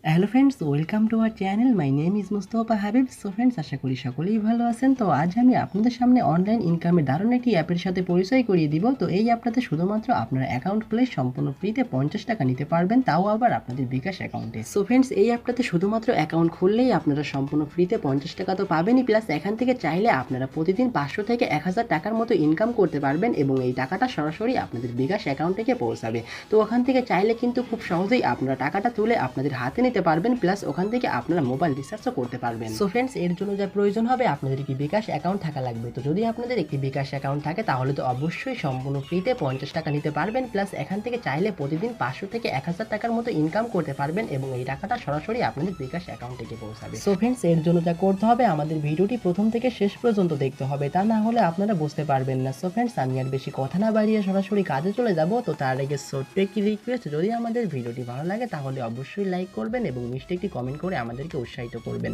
Hello friends, welcome to our channel. My name is Mostafa Habib. So friends, আশা করি সকলেই ভালো আছেন। তো আজ আমি আপনাদের সামনে অনলাইন ইনকামের দারুণ একটি অ্যাপের সাথে পরিচয় করিয়ে দিব। তো এই অ্যাপটাতে শুধুমাত্র আপনার অ্যাকাউন্ট খুলে সম্পূর্ণ ফ্রিতে 50 টাকা নিতে পারবেন, তাও আবার আপনাদের বিকাশ অ্যাকাউন্টে। সো ফ্রেন্ডস, এই অ্যাপটাতে শুধুমাত্র অ্যাকাউন্ট খুললেই আপনারা সম্পূর্ণ ফ্রিতে 50 টাকা তো পাবেনই, প্লাস এখান থেকে চাইলে আপনারা প্রতিদিন 500 থেকে 1000 টাকার মতো ইনকাম করতে পারবেন এবং এই টাকাটা সরাসরি আপনাদের বিকাশ অ্যাকাউন্টে গিয়ে পৌঁছাবে। তো ওখান থেকে চাইলে কিন্তু খুব সহজেই আপনারা টাকাটা তুলে আপনাদের হাতে নিতে পারবেন, প্লাস ওখান থেকে আপনারা মোবাইল রিচার্জও করতে পারবেন। সো ফ্রেন্ডস, এর জন্য যা প্রয়োজন হবে আপনাদের একটি বিকাশ অ্যাকাউন্ট থাকা লাগবে। তো যদি আপনাদের একটি বিকাশ অ্যাকাউন্ট থাকে তাহলে তো অবশ্যই সম্পূর্ণ ফ্রিতে 50 টাকা নিতে পারবেন, প্লাস এখান থেকে চাইলে প্রতিদিন 500 থেকে 1000 টাকার মতো ইনকাম করতে পারবেন এবং এই টাকাটা সরাসরি আপনাদের বিকাশ অ্যাকাউন্টে গিয়ে পৌঁছাবে। সো ফ্রেন্ডস, এর জন্য যা করতে হবে আমাদের ভিডিওটি প্রথম থেকে শেষ পর্যন্ত দেখতে হবে, তা না হলে আপনারা বুঝতে পারবেন না। সো ফ্রেন্ডস, আমি আর বেশি কথা না বাড়িয়ে সরাসরি কাজে চলে যাব। তো তার আগে ছোট্ট একটি রিকোয়েস্ট, যদি আমাদের ভিডিওটি ভালো লাগে তাহলে অবশ্যই লাইক করবেন এবং মিষ্টি একটি কমেন্ট করে আমাদেরকে উৎসাহিত করবেন।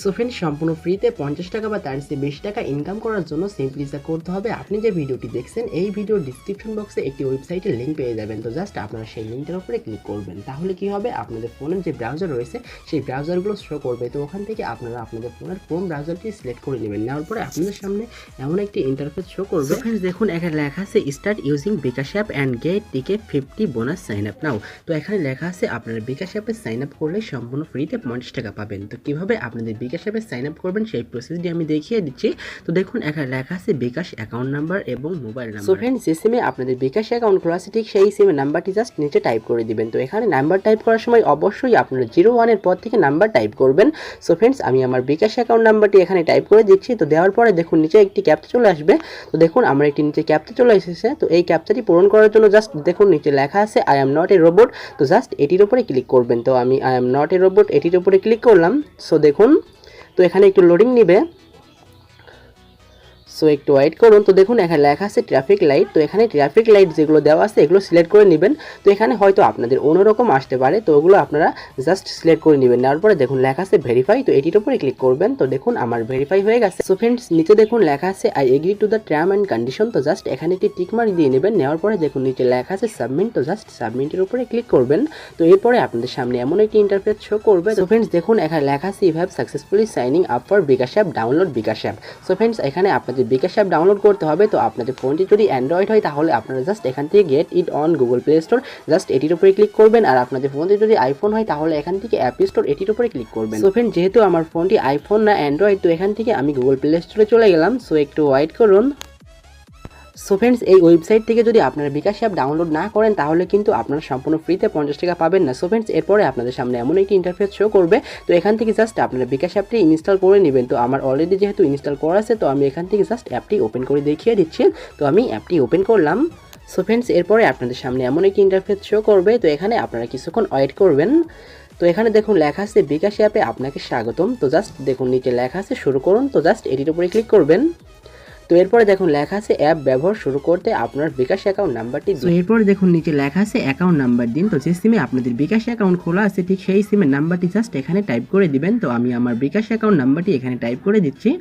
সো ফ্রেন্ডস, সম্পূর্ণ ফ্রিতে 50 টাকা বা তার চেয়ে বেশি টাকা ইনকাম করার জন্য সিম্পলি যা করতে হবে, আপনি যে ভিডিওটি দেখছেন এই ভিডিওর ডিসক্রিপশন বক্সে একটি ওয়েবসাইটের লিঙ্ক পেয়ে যাবেন। তো জাস্ট আপনারা সেই লিঙ্কটার উপরে ক্লিক করবেন, তাহলে কি হবে, আপনাদের ফোনের যে ব্রাউজার রয়েছে সেই ব্রাউজারগুলো শো করবে। তো ওখান থেকে আপনারা আপনাদের ফোনের কোন ব্রাউজারটি সিলেক্ট করে নেবেন। নেওয়ার পরে আপনাদের সামনে এমন একটি ইন্টারফেস শো করবে। ফ্রেন্ডস দেখুন, এখানে লেখা আছে start using bKash app and get TK 50 bonus sign up নাও। তো এখানে লেখা আছে আপনারা বিকাশ অ্যাপে সাইন আপ করলে সম্পূর্ণ ফ্রিতে 50 টাকা পাবেন। তো কিভাবে আপনাদের বিকাশ অ্যাপে সাইন আপ করবেন সেই প্রসেসটি আমি দেখিয়ে দিচ্ছি। তো দেখুন, এখানে লেখা আছে বিকাশ অ্যাকাউন্ট নাম্বার এবং মোবাইল নাম্বার। সো ফ্রেন্ডস, যে সিমে আপনাদের বিকাশ অ্যাকাউন্ট খোলা আছে ঠিক সেই সিমের নাম্বারটি জাস্ট নিচে টাইপ করে দিবেন। তো এখানে নাম্বার টাইপ করার সময় অবশ্যই আপনারা 01 এর পর থেকে নাম্বার টাইপ করবেন। সো ফ্রেন্ডস, আমি আমার বিকাশ অ্যাকাউন্ট নাম্বারটি এখানে টাইপ করে দিচ্ছি। তো দেওয়ার পরে দেখুন নিচে একটি ক্যাপচা চলে আসবে। তো দেখুন আমার একটি নিচে ক্যাপচা চলে এসেছে। তো এই ক্যাপচাটি পূরণ করার জন্য জাস্ট দেখুন নিচে লেখা আছে I am not a robot. তো জাস্ট এটির উপরে ক্লিক করবেন। তো আমি I am not a robot এটির উপরে ক্লিক করলাম। সো দেখুন, তো এখানে একটু লোডিং নিবে, সো একটু ওয়েট করুন। তো দেখুন এখানে লেখা আছে ট্রাফিক লাইট। তো এখানে ট্রাফিক লাইট যেগুলো দেওয়া আছে এগুলো সিলেক্ট করে নেবেন। তো এখানে হয়তো আপনাদের অন্যরকম আসতে পারে, তো ওগুলো আপনারা জাস্ট সিলেক্ট করে নেবেন। নেওয়ার পরে দেখুন লেখা আছে ভেরিফাই। তো এটির উপরে ক্লিক করবেন। তো দেখুন আমার ভেরিফাই হয়ে গেছে। সো ফ্রেন্ডস, নিচে দেখুন লেখা আছে I agree to the term and condition. তো জাস্ট এখানে একটি টিক মার্ক দিয়ে নেবেন। নেওয়ার পরে দেখুন নিচে লেখা আছে সাবমিট। তো জাস্ট সাবমিটের উপরে ক্লিক করবেন। তো এরপরে আপনাদের সামনে এমন একটি ইন্টারফেস শো করবে। তো ফ্রেন্ডস দেখুন এখানে লেখা আছে you have successfully signing up for bKash app, download bKash app. So friends, এখানে আপনাদের বিকাশ অ্যাপ ডাউনলোড করতে হবে। তো আপনাদের ফোনটি যদি অ্যান্ড্রয়েড হয় তাহলে আপনারা জাস্ট এখান থেকে get it on Google play store, just এটির উপরে ক্লিক করবেন। আর আপনাদের ফোনটি যদি আইফোন হয় তাহলে এখান থেকে অ্যাপ স্টোর এটির উপরে ক্লিক করবেন। সো ফ্রেন্ড, যেহেতু আমার ফোনটি আইফোন না অ্যান্ড্রয়েড, তো এখান থেকে আমি গুগল প্লে স্টোরে চলে গেলাম। সো একটু ওয়েট করুন। সো ফ্রেন্ডস, এই ওয়েবসাইট থেকে যদি আপনারা বিকাশ অ্যাপ ডাউনলোড না করেন তাহলে কিন্তু আপনারা সম্পূর্ণ ফ্রিতে 50 টাকা পাবেন না। সো ফ্রেন্ডস, এরপরে আপনাদের সামনে এমন একটি ইন্টারফেস শো করবে। তো এখান থেকে জাস্ট আপনারা বিকাশ অ্যাপটি ইনস্টল করে নেবেন। তো আমার অলরেডি যেহেতু ইনস্টল করা আছে, তো আমি এখান থেকে জাস্ট অ্যাপটি ওপেন করে দেখিয়ে দিচ্ছি। তো আমি অ্যাপটি ওপেন করলাম। সো ফ্রেন্ডস, এরপরে আপনাদের সামনে এমন একটি ইন্টারফেস শো করবে। তো এখানে আপনারা কিছুক্ষণ ওয়েট করবেন। তো এখানে দেখুন লেখা আছে বিকাশ অ্যাপে আপনাকে স্বাগতম। তো জাস্ট দেখুন নিচে লেখা আছে শুরু করুন। তো জাস্ট এটির উপরে ক্লিক করবেন। তো এরপরে দেখুন লেখা আছে অ্যাপ ব্যবহার শুরু করতে আপনার বিকাশ অ্যাকাউন্ট নাম্বারটি দিন। তো এরপরে দেখুন নিচে লেখা আছে অ্যাকাউন্ট নাম্বার দিন। তো যে সিমে আপনাদের বিকাশ অ্যাকাউন্ট খোলা আছে ঠিক সেই সিমের নাম্বারটি জাস্ট এখানে টাইপ করে দিবেন। তো আমি আমার বিকাশ অ্যাকাউন্ট নাম্বারটি এখানে টাইপ করে দিচ্ছি।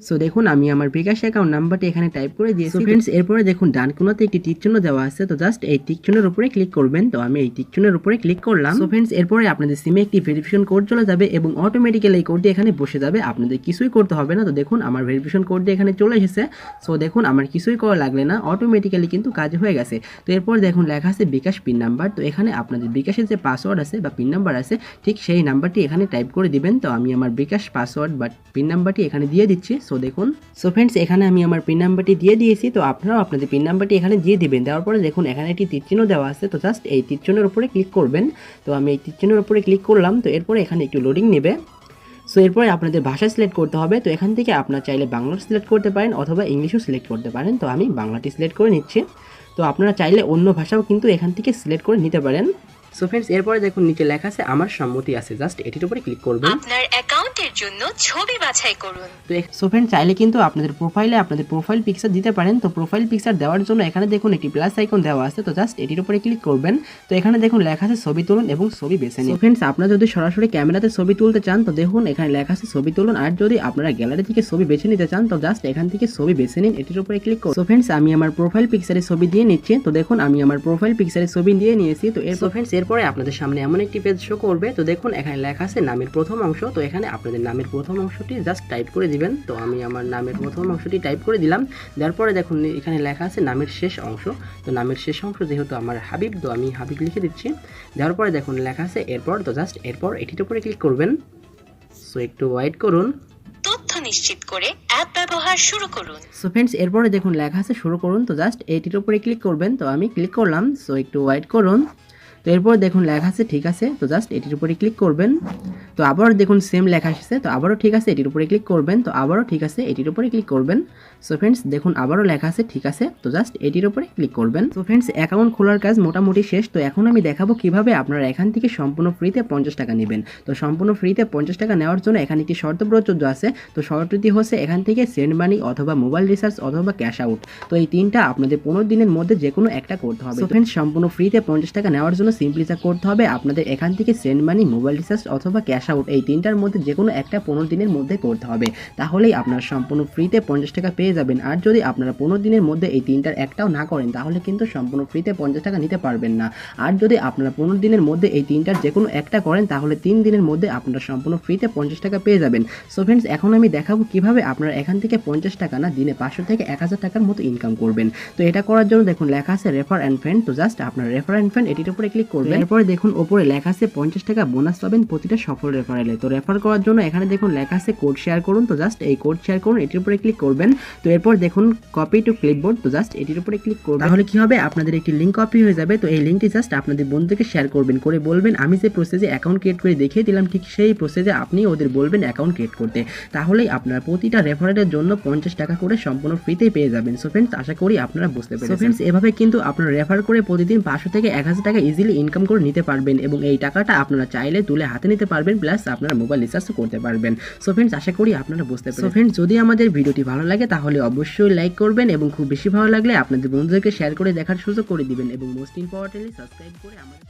সো দেখুন আমি আমার বিকাশ অ্যাকাউন্ট নাম্বারটি এখানে টাইপ করে দিয়েছি। ফ্রেন্ডস, এরপরে দেখুন ডান কোণাতে একটি টিক চিহ্ন দেওয়া আছে। তো জাস্ট এই টিক চিহ্নের উপরে ক্লিক করবেন। তো আমি এই টিক চিহ্নের উপরে ক্লিক করলাম। সো ফ্রেন্ডস, এরপরে আপনাদের সিমে একটি ভেরিফিকেশন কোড চলে যাবে এবং অটোমেটিক্যালি এই কোডটি এখানে বসে যাবে, আপনাদের কিছুই করতে হবে না। তো দেখুন আমার ভেরিফিকেশন কোডটি এখানে চলে এসেছে। সো দেখুন আমার কিছুই করা লাগলে না, অটোমেটিক্যালি কিন্তু কাজ হয়ে গেছে। তো এরপর দেখুন লেখা আছে বিকাশ পিন নাম্বার। তো এখানে আপনাদের বিকাশের যে পাসওয়ার্ড আছে বা পিন নাম্বার আছে ঠিক সেই নাম্বারটি এখানে টাইপ করে দিবেন। তো আমি আমার বিকাশ পাসওয়ার্ড বা পিন নাম্বারটি এখানে দিয়ে দিচ্ছি। সো দেখুন, সো ফ্রেন্ডস, এখানে আমি আমার পিন নাম্বারটি দিয়ে দিয়েছি। তো আপনারাও আপনাদের পিন নাম্বারটি এখানে দিয়ে দিবেন। দেওয়ার পরে দেখুন এখানে একটি তীরচিহ্ন দেওয়া আছে। তো জাস্ট এই তীরচিহ্নের উপরে ক্লিক করবেন। তো আমি এই তীরচিহ্নের উপরে ক্লিক করলাম। তো এরপরে এখানে একটু লোডিং নেবে। সো এরপরে আপনাদের ভাষা সিলেক্ট করতে হবে। তো এখান থেকে আপনারা চাইলে বাংলা সিলেক্ট করতে পারেন অথবা ইংলিশও সিলেক্ট করতে পারেন। তো আমি বাংলাটি সিলেক্ট করে নিচ্ছি। তো আপনারা চাইলে অন্য ভাষাও কিন্তু এখান থেকে সিলেক্ট করে নিতে পারেন। সো ফ্রেন্ডস, এরপরে দেখুন নিচে লেখা আছে আমার সম্মতি আছে, জাস্ট এটির উপরে ক্লিক করবেন। আপনার অ্যাকাউন্টের জন্য ছবি বাছাই করুন। সো ফ্রেন্ড, চাইলে কিন্তু আপনাদের প্রোফাইলে আপনাদের প্রোফাইল পিকচার দিতে পারেন। তো প্রোফাইল পিকচার দেওয়ার জন্য এখানে দেখুন একটি প্লাস আইকন দেওয়া আছে, তো জাস্ট এটির উপরে ক্লিক করবেন। তো এখানে দেখুন লেখা আছে ছবি তুলুন এবং ছবি বেছে নিন। ফ্রেন্ডস, আপনারা যদি সরাসরি ক্যামেরাতে ছবি তুলতে চান তো দেখুন এখানে লেখা আছে ছবি তুলুন, আর যদি আপনারা গ্যালারি থেকে ছবি বেছে নিতে চান তো জাস্ট এখান থেকে ছবি বেছে নিন, এটির উপরে ক্লিক করুন। সো ফ্রেন্ডস, আমি আমার প্রোফাইল পিকচারে ছবি দিয়ে নিচ্ছি। তো দেখুন আমি আমার প্রোফাইল পিকচারে ছবি দিয়ে নিয়েছি। তো এরপরে আপনাদের সামনে এমন একটি পেজ শো করবে। তো দেখুন এখানে লেখা আছে নামের প্রথম অংশ। তো এখানে আপনাদের নামের প্রথম অংশটি জাস্ট টাইপ করে দিবেন। তো আমি আমার নামের প্রথম অংশটি টাইপ করে দিলাম। দেওয়ার পরে দেখুন এখানে লেখা আছে নামের শেষ অংশ। তো নামের শেষ অংশ যেহেতু আমার হাবিব, তো আমি হাবিব লিখে দিচ্ছি। দেওয়ার পরে দেখুন লেখা আছে এরপর। তো জাস্ট এরপর এটির উপরে ক্লিক করবেন। সো একটু ওয়েট করুন। তথ্য নিশ্চিত করে অ্যাপ ব্যবহার শুরু করুন। সো ফ্রেন্ডস, এরপরে দেখুন লেখা আছে শুরু করুন। তো জাস্ট এটির উপরে ক্লিক করবেন। তো আমি ক্লিক করলাম। সো একটু ওয়েট করুন। তো এরপর দেখুন লেখা আছে ঠিক আছে। তো জাস্ট এটির উপরে ক্লিক করবেন। তো আবারও দেখুন সেম লেখা এসেছে। তো আবারও ঠিক আছে এটির উপরে ক্লিক করবেন। তো আবারও ঠিক আছে এটির উপরে ক্লিক করবেন। সো ফ্রেন্ডস, দেখুন আবারও লেখা আছে ঠিক আছে। তো জাস্ট এটির উপরে ক্লিক করবেন। সো ফ্রেন্ডস, অ্যাকাউন্ট খোলার কাজ মোটামুটি শেষ। তো এখন আমি দেখাবো কিভাবে আপনারা এখান থেকে সম্পূর্ণ ফ্রিতে 50 টাকা নেবেন। তো সম্পূর্ণ ফ্রিতে 50 টাকা নেওয়ার জন্য এখানে একটি শর্ত প্রযোজ্য আছে। তো শর্তটি হচ্ছে এখান থেকে সেন্ড মানি অথবা মোবাইল রিচার্জ অথবা ক্যাশ আউট। তো এই তিনটা আপনাদের 15 দিনের মধ্যে যে কোনো একটা করতে হবে। তো ফ্রেন্ডস, সম্পূর্ণ ফ্রিতে 50 টাকা নেওয়ার জন্য সিম্পলি যা করতে হবে আপনাদের এখান থেকে সেন্ড মানি, মোবাইল রিচার্জ অথবা ক্যাশ আউট এই তিনটার মধ্যে যে কোনো একটা 15 দিনের মধ্যে করতে হবে। তাহলেই আপনারা সম্পূর্ণ ফ্রিতে 50 টাকা পেয়ে যাবেন। আর যদি আপনারা 15 দিনের মধ্যে এই তিনটার একটাও না করেন তাহলে কিন্তু সম্পূর্ণ ফ্রিতে 50 টাকা নিতে পারবেন না। আর যদি আপনারা 15 দিনের মধ্যে এই তিনটার যে কোনো একটা করেন তাহলে 3 দিনের মধ্যে আপনারা সম্পূর্ণ ফ্রিতে 50 টাকা পেয়ে যাবেন। সো ফ্রেন্ডস, এখন আমি দেখাবো কিভাবে আপনারা এখান থেকে 50 টাকা না দিনে 500 থেকে 1000 টাকার মতো ইনকাম করবেন। তো এটা করার জন্য দেখুন লেখা আছে রেফার অ্যান্ড ফ্রেন্ড। তো জাস্ট আপনারা রেফার অ্যান্ড ফ্রেন্ড এটির উপরে ক্লিক করবেন। এরপরে দেখুন উপরে লেখা আছে 50 টাকা বোনাস পাবেন প্রতিটা সফল রেফারেলে। তো রেফার করার জন্য এখানে দেখুন লেখা আছে কোড শেয়ার করুন। তো জাস্ট এই কোড শেয়ার করুন, এটির উপরে ক্লিক করবেন। তো এরপর দেখুন কপি টু ক্লিপবোর্ড। তো জাস্ট এটির উপরে ক্লিক করবেন। তাহলে কি হবে, আপনাদের একটি লিংক কপি হয়ে যাবে। তো এই লিংকটি জাস্ট আপনাদের বন্ধুকে শেয়ার করবেন, করে বলবেন আমি যে প্রসেসে অ্যাকাউন্ট ক্রিয়েট করে দেখিয়ে দিলাম ঠিক সেই প্রসেসে আপনি ওদের বলবেন অ্যাকাউন্ট ক্রিয়েট করতে। তাহলেই আপনারা প্রতিটা রেফারেলের জন্য 50 টাকা করে সম্পূর্ণ ফ্রিতেই পেয়ে যাবেন। সো ফ্রেন্ডস, আশা করি আপনারা বুঝতে পেরেছেন। সো ফ্রেন্ডস, এভাবে কিন্তু আপনারা রেফার করে প্রতিদিন 500 থেকে 1000 টাকা ইজিলি ইনকাম করে নিতে পারবেন এবং এই টাকাটা আপনারা চাইলে তুলে হাতে নিতে পারবেন, প্লাস আপনারা মোবাইল রিচার্জও করতে পারবেন। সো ফ্রেন্ডস, আশা করি আপনারা বুঝতে পেরেছেন। সো ফ্রেন্ডস, যদি আমাদের ভিডিওটি ভালো লাগে তাহলে অবশ্যই লাইক করবেন এবং খুব বেশি ভালো লাগলে আপনাদের বন্ধুদেরকে শেয়ার করে দেখার সুযোগ করে দিবেন এবং মোস্ট ইম্পর্টেন্টলি সাবস্ক্রাইব করে আমাদের